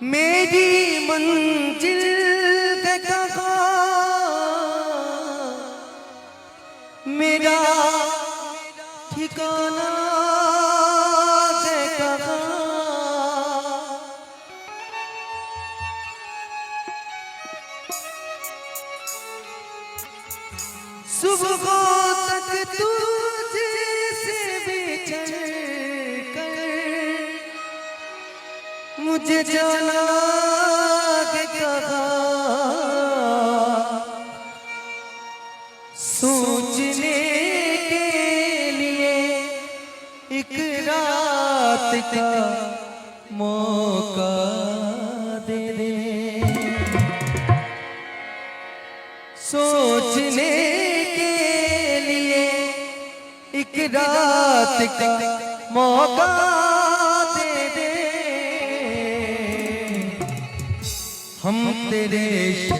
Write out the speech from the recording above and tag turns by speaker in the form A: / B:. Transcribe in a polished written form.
A: मेरी मंजिल का कहा मेरा ठिकाना है कहाँ। सुबह तक तुझसे बिछड़ कर मुझे जाना है कहाँ। सोचने के लिए एक रात का मौका दे दे। सोचने के लिए एक रात का मौका दे दे। हम तेरे